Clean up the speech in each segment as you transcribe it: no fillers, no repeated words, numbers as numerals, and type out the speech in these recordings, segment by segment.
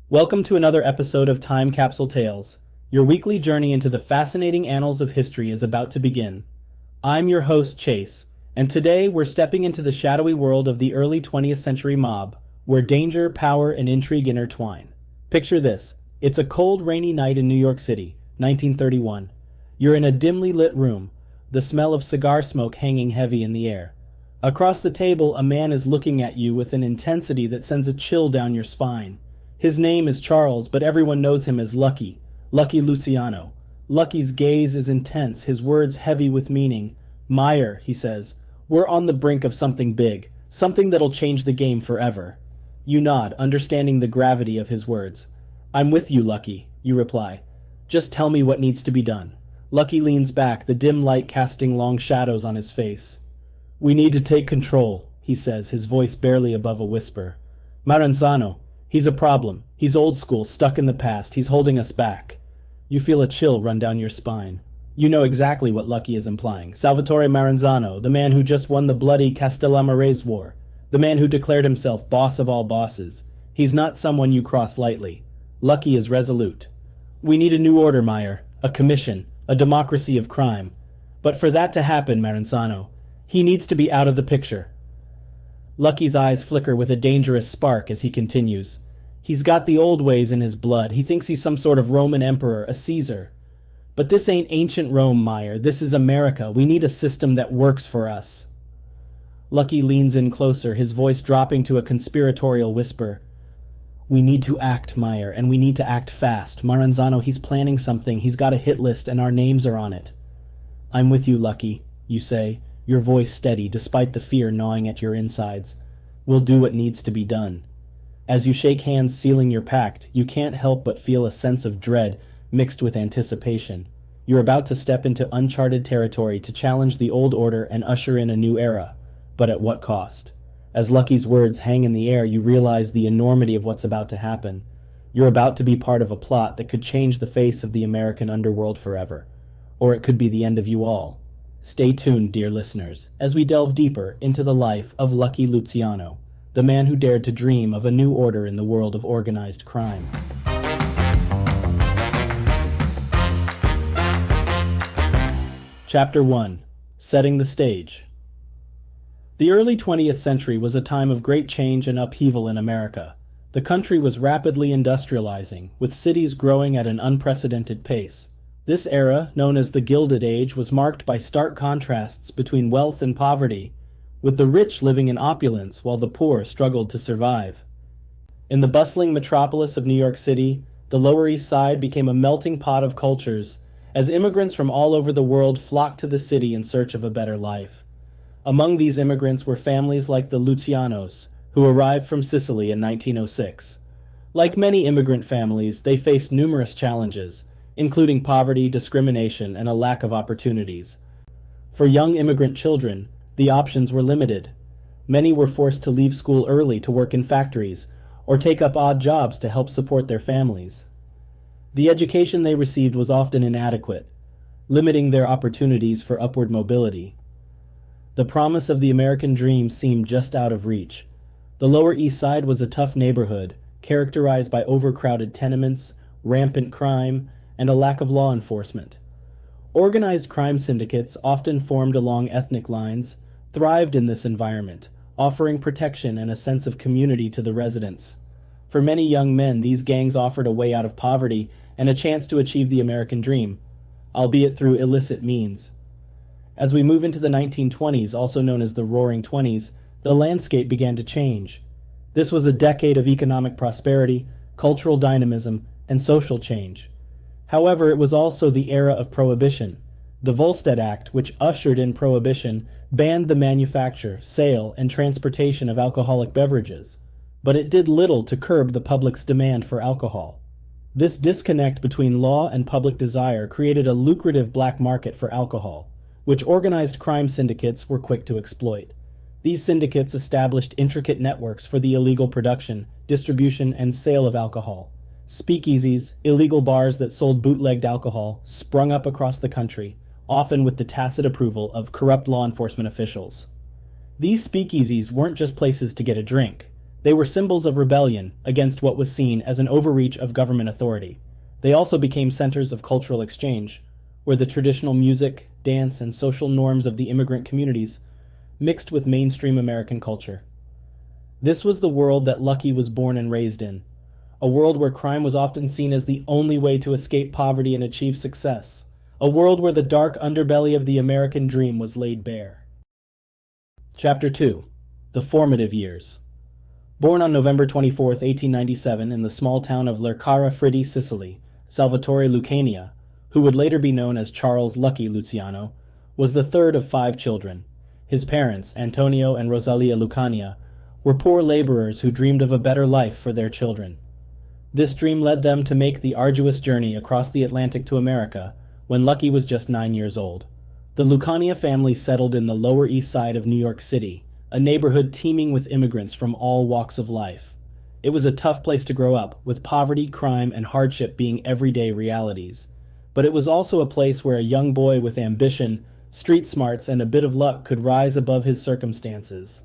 Welcome to another episode of Time Capsule Tales. Your weekly journey into the fascinating annals of history is about to begin. I'm your host, Chase, and today we're stepping into the shadowy world of the early 20th century mob, where danger, power, and intrigue intertwine. Picture this. It's a cold, rainy night in New York City, 1931. You're in a dimly lit room, the smell of cigar smoke hanging heavy in the air. Across the table, a man is looking at you with an intensity that sends a chill down your spine. His name is Charles, but everyone knows him as Lucky Luciano. Lucky's gaze is intense, his words heavy with meaning. "Meyer," he says, "we're on the brink of something big, something that'll change the game forever." You nod, understanding the gravity of his words. "I'm with you, Lucky," you reply. "Just tell me what needs to be done." Lucky leans back, the dim light casting long shadows on his face. "We need to take control," he says, his voice barely above a whisper. "Maranzano, he's a problem. He's old school, stuck in the past. He's holding us back." You feel a chill run down your spine. You know exactly what Lucky is implying. Salvatore Maranzano, the man who just won the bloody Castellamarese War, the man who declared himself boss of all bosses. He's not someone you cross lightly. Lucky is resolute. "We need a new order, Meyer, a commission, a democracy of crime. But for that to happen, Maranzano, he needs to be out of the picture." Lucky's eyes flicker with a dangerous spark as he continues. He's got the old ways in his blood. He thinks he's some sort of Roman emperor, a Caesar. But this ain't ancient Rome, Meyer. This is America. We need a system that works for us. Lucky leans in closer, his voice dropping to a conspiratorial whisper. "We need to act, Meyer, and we need to act fast. Maranzano, he's planning something. He's got a hit list, and our names are on it." "I'm with you, Lucky," you say, your voice steady despite the fear gnawing at your insides. "We'll do what needs to be done." As you shake hands sealing your pact, you can't help but feel a sense of dread mixed with anticipation. You're about to step into uncharted territory to challenge the old order and usher in a new era. But at what cost? As Lucky's words hang in the air, you realize the enormity of what's about to happen. You're about to be part of a plot that could change the face of the American underworld forever. Or it could be the end of you all. Stay tuned, dear listeners, as we delve deeper into the life of Lucky Luciano, the man who dared to dream of a new order in the world of organized crime. Chapter 1. Setting the Stage. The early 20th century was a time of great change and upheaval in America. The country was rapidly industrializing, with cities growing at an unprecedented pace. This era, known as the Gilded Age, was marked by stark contrasts between wealth and poverty, with the rich living in opulence while the poor struggled to survive. In the bustling metropolis of New York City, the Lower East Side became a melting pot of cultures, as immigrants from all over the world flocked to the city in search of a better life. Among these immigrants were families like the Lucianos, who arrived from Sicily in 1906. Like many immigrant families, they faced numerous challenges, including poverty, discrimination, and a lack of opportunities. For young immigrant children, the options were limited. Many were forced to leave school early to work in factories, or take up odd jobs to help support their families. The education they received was often inadequate, limiting their opportunities for upward mobility. The promise of the American dream seemed just out of reach. The Lower East Side was a tough neighborhood, characterized by overcrowded tenements, rampant crime, and a lack of law enforcement. Organized crime syndicates, often formed along ethnic lines, thrived in this environment, offering protection and a sense of community to the residents. For many young men, these gangs offered a way out of poverty and a chance to achieve the American dream, albeit through illicit means. As we move into the 1920s, also known as the Roaring Twenties, the landscape began to change. This was a decade of economic prosperity, cultural dynamism, and social change. However, it was also the era of Prohibition. The Volstead Act, which ushered in Prohibition, banned the manufacture, sale, and transportation of alcoholic beverages, but it did little to curb the public's demand for alcohol. This disconnect between law and public desire created a lucrative black market for alcohol, which organized crime syndicates were quick to exploit. These syndicates established intricate networks for the illegal production, distribution, and sale of alcohol. Speakeasies, illegal bars that sold bootlegged alcohol, sprung up across the country, often with the tacit approval of corrupt law enforcement officials. These speakeasies weren't just places to get a drink. They were symbols of rebellion against what was seen as an overreach of government authority. They also became centers of cultural exchange, where the traditional music, dance, and social norms of the immigrant communities mixed with mainstream American culture. This was the world that Lucky was born and raised in, a world where crime was often seen as the only way to escape poverty and achieve success, a world where the dark underbelly of the American dream was laid bare. Chapter 2. The Formative Years. Born on November 24, 1897 in the small town of Lercara Fritti, Sicily, Salvatore Lucania, who would later be known as Charles Lucky Luciano, was the third of 5 children. His parents, Antonio and Rosalia Lucania, were poor laborers who dreamed of a better life for their children. This dream led them to make the arduous journey across the Atlantic to America when Lucky was just 9 years old. The Lucania family settled in the Lower East Side of New York City, a neighborhood teeming with immigrants from all walks of life. It was a tough place to grow up, with poverty, crime, and hardship being everyday realities. But it was also a place where a young boy with ambition, street smarts, and a bit of luck could rise above his circumstances.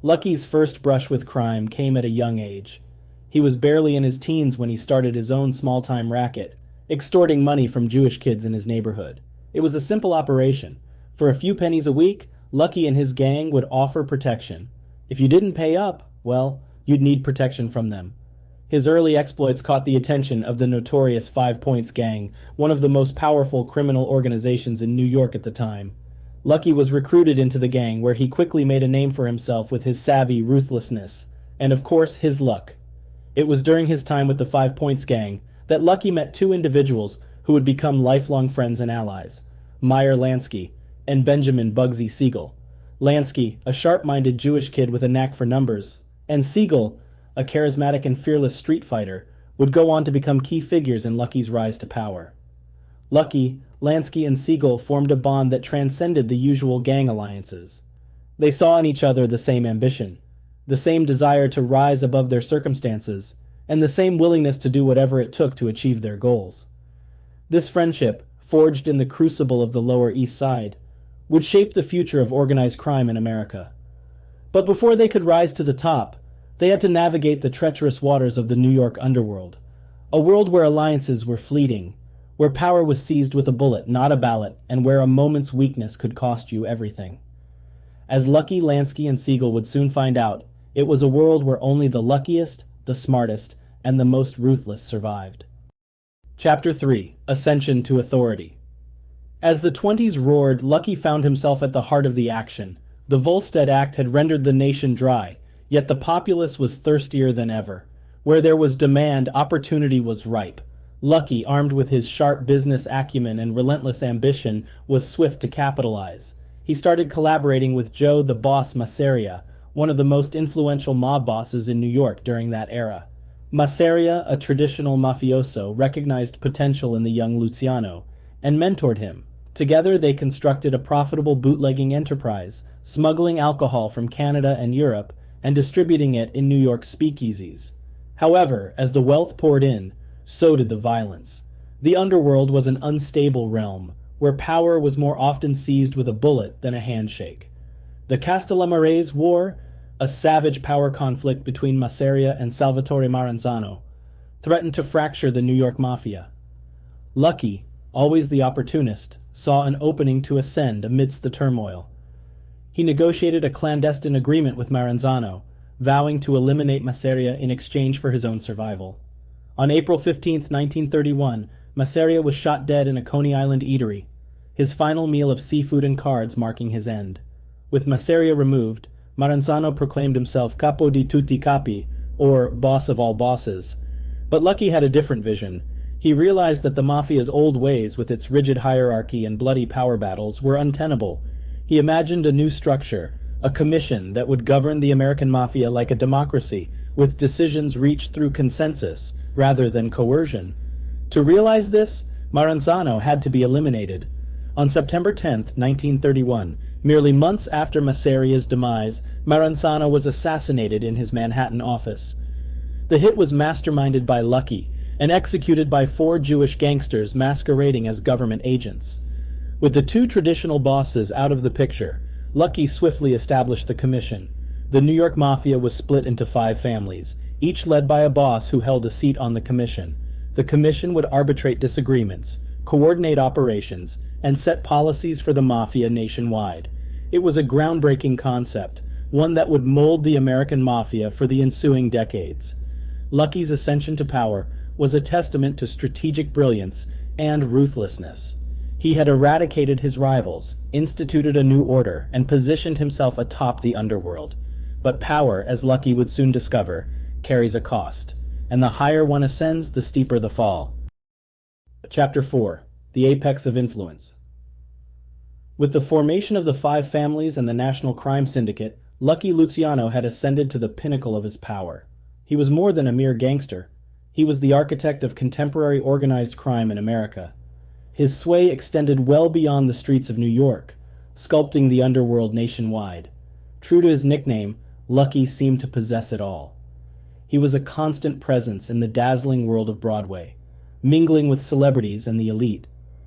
Lucky's first brush with crime came at a young age. He was barely in his teens when he started his own small-time racket, extorting money from Jewish kids in his neighborhood. It was a simple operation. For a few pennies a week, Lucky and his gang would offer protection. If you didn't pay up, well, you'd need protection from them. His early exploits caught the attention of the notorious 5 Points Gang, one of the most powerful criminal organizations in New York at the time. Lucky was recruited into the gang, where he quickly made a name for himself with his savvy ruthlessness, and of course his luck. It was during his time with the 5 Points Gang that Lucky met 2 individuals who would become lifelong friends and allies, Meyer Lansky and Benjamin Bugsy Siegel. Lansky, a sharp-minded Jewish kid with a knack for numbers, and Siegel, a charismatic and fearless street fighter, would go on to become key figures in Lucky's rise to power. Lucky, Lansky, and Siegel formed a bond that transcended the usual gang alliances. They saw in each other the same ambition, the same desire to rise above their circumstances, and the same willingness to do whatever it took to achieve their goals. This friendship, forged in the crucible of the Lower East Side, would shape the future of organized crime in America. But before they could rise to the top, they had to navigate the treacherous waters of the New York underworld, a world where alliances were fleeting, where power was seized with a bullet, not a ballot, and where a moment's weakness could cost you everything. As Lucky, Lansky, and Siegel would soon find out, it was a world where only the luckiest, the smartest, and the most ruthless survived. Chapter 3. Ascension to Authority. As the 20s roared, Lucky found himself at the heart of the action. The Volstead Act had rendered the nation dry, yet the populace was thirstier than ever. Where there was demand, opportunity was ripe. Lucky, armed with his sharp business acumen and relentless ambition, was swift to capitalize. He started collaborating with Joe the Boss Masseria, one of the most influential mob bosses in New York during that era. Masseria, a traditional mafioso, recognized potential in the young Luciano and mentored him. Together they constructed a profitable bootlegging enterprise, smuggling alcohol from Canada and Europe and distributing it in New York's speakeasies. However, as the wealth poured in, so did the violence. The underworld was an unstable realm, where power was more often seized with a bullet than a handshake. The Castellamarese War, a savage power conflict between Masseria and Salvatore Maranzano, threatened to fracture the New York Mafia. Lucky, always the opportunist, saw an opening to ascend amidst the turmoil. He negotiated a clandestine agreement with Maranzano, vowing to eliminate Masseria in exchange for his own survival. On April 15, 1931, Masseria was shot dead in a Coney Island eatery, his final meal of seafood and cards marking his end. With Masseria removed, Maranzano proclaimed himself capo di tutti capi, or boss of all bosses. But Lucky had a different vision. He realized that the Mafia's old ways, with its rigid hierarchy and bloody power battles, were untenable. He imagined a new structure, a commission that would govern the American Mafia like a democracy, with decisions reached through consensus rather than coercion. To realize this, Maranzano had to be eliminated. On September 10, 1931, merely months after Masseria's demise, Maranzano was assassinated in his Manhattan office. The hit was masterminded by Lucky and executed by 4 Jewish gangsters masquerading as government agents. With the 2 traditional bosses out of the picture, Lucky swiftly established the commission. The New York Mafia was split into 5 families, each led by a boss who held a seat on the commission. The commission would arbitrate disagreements, coordinate operations, and set policies for the mafia nationwide. It was a groundbreaking concept, one that would mold the American Mafia for the ensuing decades. Lucky's ascension to power was a testament to strategic brilliance and ruthlessness. He had eradicated his rivals, instituted a new order, and positioned himself atop the underworld. But power, as Lucky would soon discover, carries a cost, and the higher one ascends, the steeper the fall. Chapter 4. The Apex of Influence. With the formation of the 5 families and the National Crime Syndicate, Lucky Luciano had ascended to the pinnacle of his power. He was more than a mere gangster. He was the architect of contemporary organized crime in America. His sway extended well beyond the streets of New York, sculpting the underworld nationwide. True to his nickname, Lucky seemed to possess it all. He was a constant presence in the dazzling world of Broadway, mingling with celebrities and the elite.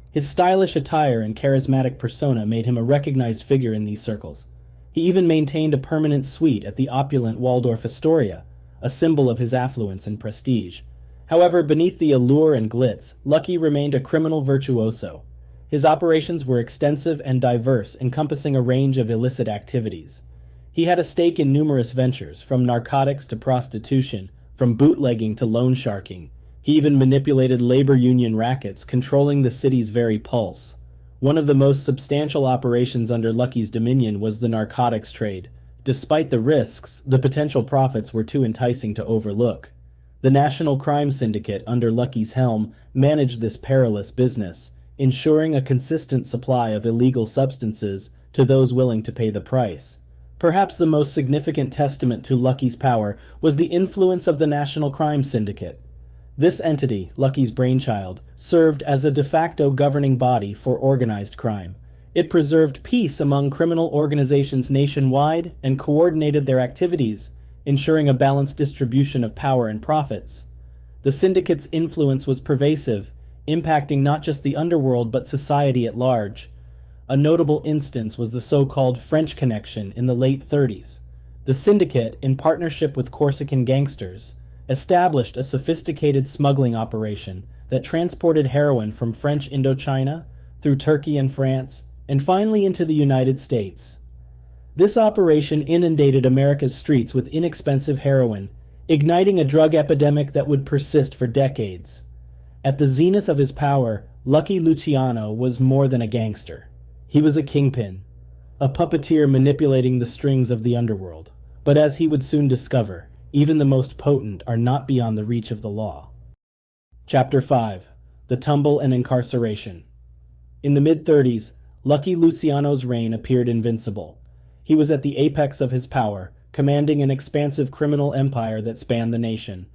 His stylish attire and charismatic persona made him a recognized figure in these circles. He even maintained a permanent suite at the opulent Waldorf Astoria, a symbol of his affluence and prestige. However, beneath the allure and glitz, Lucky remained a criminal virtuoso. His operations were extensive and diverse, encompassing a range of illicit activities. He had a stake in numerous ventures, from narcotics to prostitution, from bootlegging to loan sharking. He even manipulated labor union rackets, controlling the city's very pulse. One of the most substantial operations under Lucky's dominion was the narcotics trade. Despite the risks, the potential profits were too enticing to overlook. The National Crime Syndicate, under Lucky's helm, managed this perilous business, ensuring a consistent supply of illegal substances to those willing to pay the price. Perhaps the most significant testament to Lucky's power was the influence of the National Crime Syndicate. This entity, Lucky's brainchild, served as a de facto governing body for organized crime. It preserved peace among criminal organizations nationwide and coordinated their activities, ensuring a balanced distribution of power and profits. The syndicate's influence was pervasive, impacting not just the underworld but society at large. A notable instance was the so-called French Connection in the late 30s. The syndicate, in partnership with Corsican gangsters, established a sophisticated smuggling operation that transported heroin from French Indochina through Turkey and France, and finally into the United States. This operation inundated America's streets with inexpensive heroin, igniting a drug epidemic that would persist for decades. At the zenith of his power, Lucky Luciano was more than a gangster. He was a kingpin, a puppeteer manipulating the strings of the underworld. But as he would soon discover, even the most potent are not beyond the reach of the law. Chapter 5. The Tumble and Incarceration. In the mid-30s, Lucky Luciano's reign appeared invincible. He was at the apex of his power, commanding an expansive criminal empire that spanned the nation.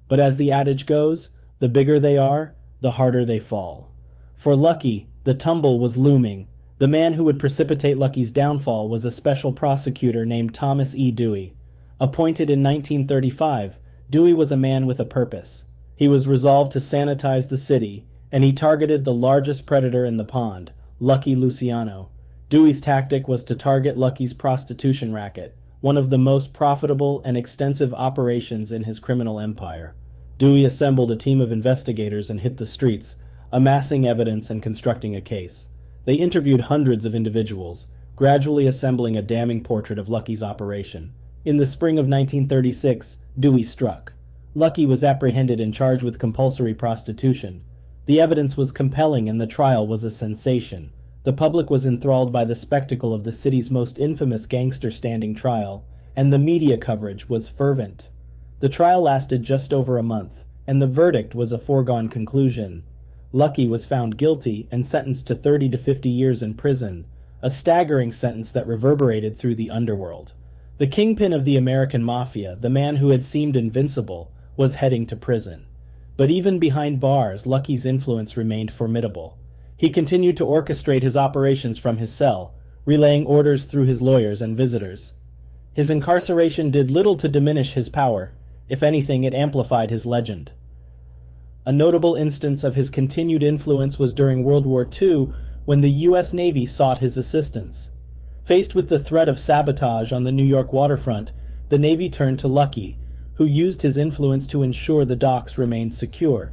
But as the adage goes, the bigger they are, the harder they fall. For Lucky, the tumble was looming. The man who would precipitate Lucky's downfall was a special prosecutor named Thomas E. Dewey. Appointed in 1935, Dewey was a man with a purpose. He was resolved to sanitize the city, and he targeted the largest predator in the pond, Lucky Luciano. Dewey's tactic was to target Lucky's prostitution racket, one of the most profitable and extensive operations in his criminal empire. Dewey assembled a team of investigators and hit the streets, amassing evidence and constructing a case. They interviewed hundreds of individuals, gradually assembling a damning portrait of Lucky's operation. In the spring of 1936, Dewey struck. Lucky was apprehended and charged with compulsory prostitution. The evidence was compelling and the trial was a sensation. The public was enthralled by the spectacle of the city's most infamous gangster standing trial, and the media coverage was fervent. The trial lasted just over a month, and the verdict was a foregone conclusion. Lucky was found guilty and sentenced to 30 to 50 years in prison, a staggering sentence that reverberated through the underworld. The kingpin of the American Mafia, the man who had seemed invincible, was heading to prison. But even behind bars, Lucky's influence remained formidable. He continued to orchestrate his operations from his cell, relaying orders through his lawyers and visitors. His incarceration did little to diminish his power. If anything, it amplified his legend. A notable instance of his continued influence was during World War II, when the U.S. Navy sought his assistance. Faced with the threat of sabotage on the New York waterfront, the Navy turned to Lucky, who used his influence to ensure the docks remained secure.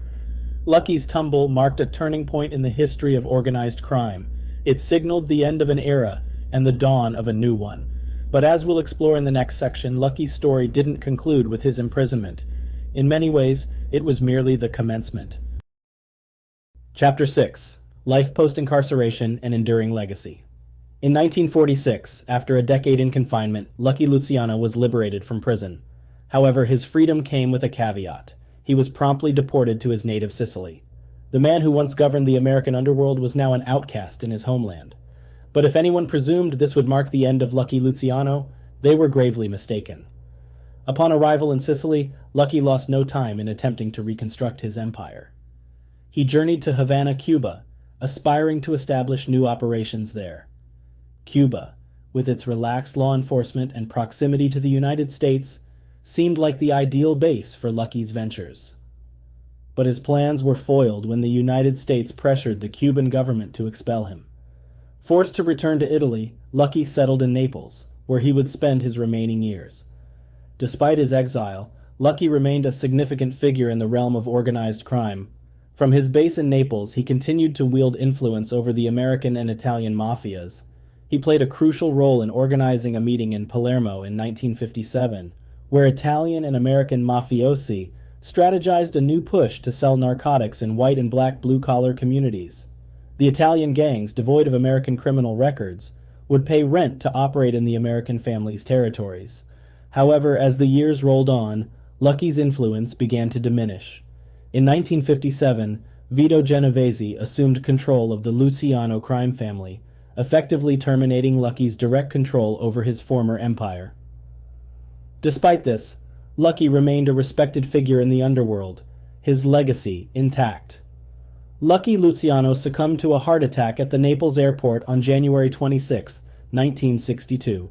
Lucky's tumble marked a turning point in the history of organized crime. It signaled the end of an era and the dawn of a new one. But as we'll explore in the next section, Lucky's story didn't conclude with his imprisonment. In many ways, it was merely the commencement. Chapter 6. Life Post-Incarceration and Enduring Legacy. In 1946, after a decade in confinement, Lucky Luciano was liberated from prison. However, his freedom came with a caveat. He was promptly deported to his native Sicily. The man who once governed the American underworld was now an outcast in his homeland. But if anyone presumed this would mark the end of Lucky Luciano, they were gravely mistaken. Upon arrival in Sicily, Lucky lost no time in attempting to reconstruct his empire. He journeyed to Havana, Cuba, aspiring to establish new operations there. Cuba, with its relaxed law enforcement and proximity to the United States, seemed like the ideal base for Lucky's ventures. But his plans were foiled when the United States pressured the Cuban government to expel him. Forced to return to Italy, Lucky settled in Naples, where he would spend his remaining years. Despite his exile, Lucky remained a significant figure in the realm of organized crime. From his base in Naples, he continued to wield influence over the American and Italian mafias. He played a crucial role in organizing a meeting in Palermo in 1957, where Italian and American mafiosi strategized a new push to sell narcotics in white and black blue-collar communities. The Italian gangs, devoid of American criminal records, would pay rent to operate in the American family's territories. However, as the years rolled on, Lucky's influence began to diminish. In 1957, Vito Genovese assumed control of the Luciano crime family, effectively terminating Lucky's direct control over his former empire. Despite this, Lucky remained a respected figure in the underworld, his legacy intact. Lucky Luciano succumbed to a heart attack at the Naples airport on January 26, 1962.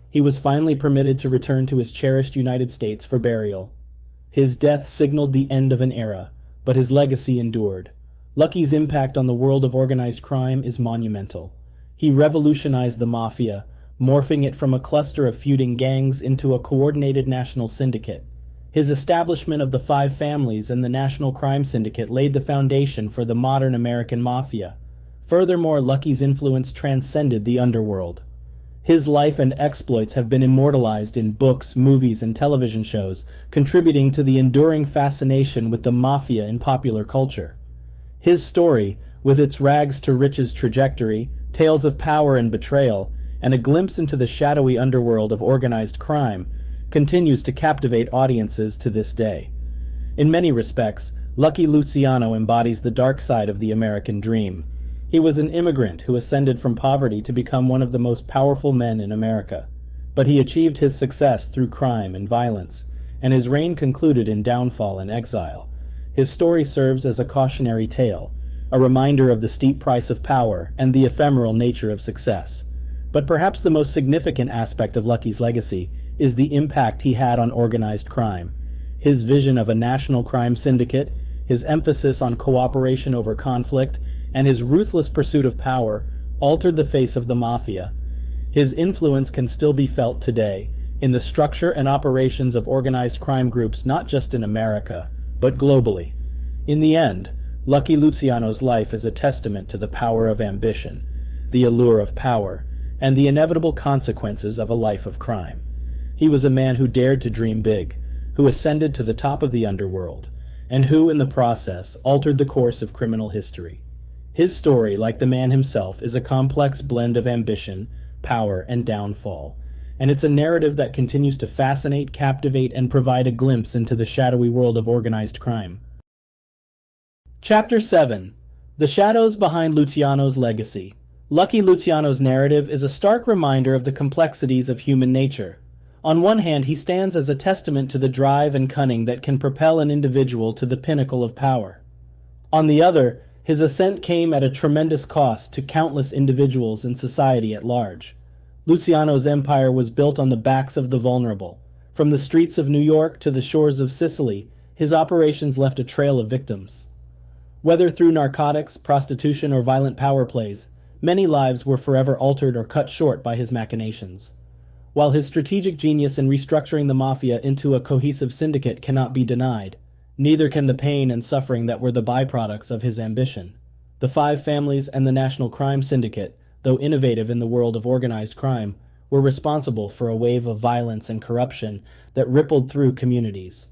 He was finally permitted to return to his cherished United States for burial. His death signaled the end of an era, but his legacy endured. Lucky's impact on the world of organized crime is monumental. He revolutionized the mafia, morphing it from a cluster of feuding gangs into a coordinated national syndicate. His establishment of the Five Families and the National Crime Syndicate laid the foundation for the modern American Mafia. Furthermore, Lucky's influence transcended the underworld. His life and exploits have been immortalized in books, movies, and television shows, contributing to the enduring fascination with the mafia in popular culture. His story, with its rags-to-riches trajectory, tales of power and betrayal, and a glimpse into the shadowy underworld of organized crime, continues to captivate audiences to this day. In many respects, Lucky Luciano embodies the dark side of the American dream. He was an immigrant who ascended from poverty to become one of the most powerful men in America. But he achieved his success through crime and violence, and his reign concluded in downfall and exile. His story serves as a cautionary tale, a reminder of the steep price of power and the ephemeral nature of success. But perhaps the most significant aspect of Lucky's legacy is the impact he had on organized crime. His vision of a national crime syndicate, his emphasis on cooperation over conflict, and his ruthless pursuit of power altered the face of the mafia. His influence can still be felt today in the structure and operations of organized crime groups not just in America, but globally. In the end, Lucky Luciano's life is a testament to the power of ambition, the allure of power, and the inevitable consequences of a life of crime. He was a man who dared to dream big, who ascended to the top of the underworld, and who, in the process, altered the course of criminal history. His story, like the man himself, is a complex blend of ambition, power, and downfall, and it's a narrative that continues to fascinate, captivate, and provide a glimpse into the shadowy world of organized crime. Chapter 7. The Shadows Behind Luciano's Legacy. Lucky Luciano's narrative is a stark reminder of the complexities of human nature. On one hand, he stands as a testament to the drive and cunning that can propel an individual to the pinnacle of power. On the other, his ascent came at a tremendous cost to countless individuals in society at large. Luciano's empire was built on the backs of the vulnerable. From the streets of New York to the shores of Sicily, his operations left a trail of victims. Whether through narcotics, prostitution, or violent power plays, many lives were forever altered or cut short by his machinations. While his strategic genius in restructuring the mafia into a cohesive syndicate cannot be denied, neither can the pain and suffering that were the byproducts of his ambition. The Five Families and the National Crime Syndicate, though innovative in the world of organized crime, were responsible for a wave of violence and corruption that rippled through communities.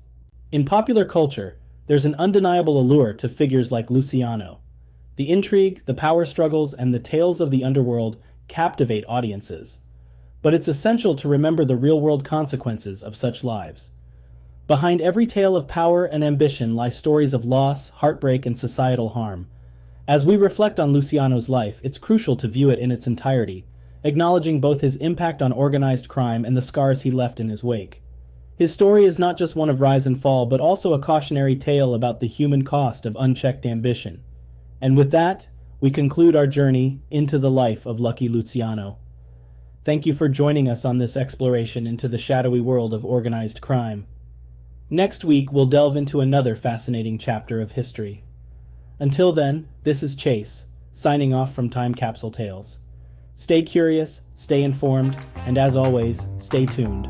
In popular culture, there's an undeniable allure to figures like Luciano. The intrigue, the power struggles, and the tales of the underworld captivate audiences. But it's essential to remember the real-world consequences of such lives. Behind every tale of power and ambition lie stories of loss, heartbreak, and societal harm. As we reflect on Luciano's life, it's crucial to view it in its entirety, acknowledging both his impact on organized crime and the scars he left in his wake. His story is not just one of rise and fall, but also a cautionary tale about the human cost of unchecked ambition. And with that, we conclude our journey into the life of Lucky Luciano. Thank you for joining us on this exploration into the shadowy world of organized crime. Next week, we'll delve into another fascinating chapter of history. Until then, this is Chase, signing off from Time Capsule Tales. Stay curious, stay informed, and as always, stay tuned.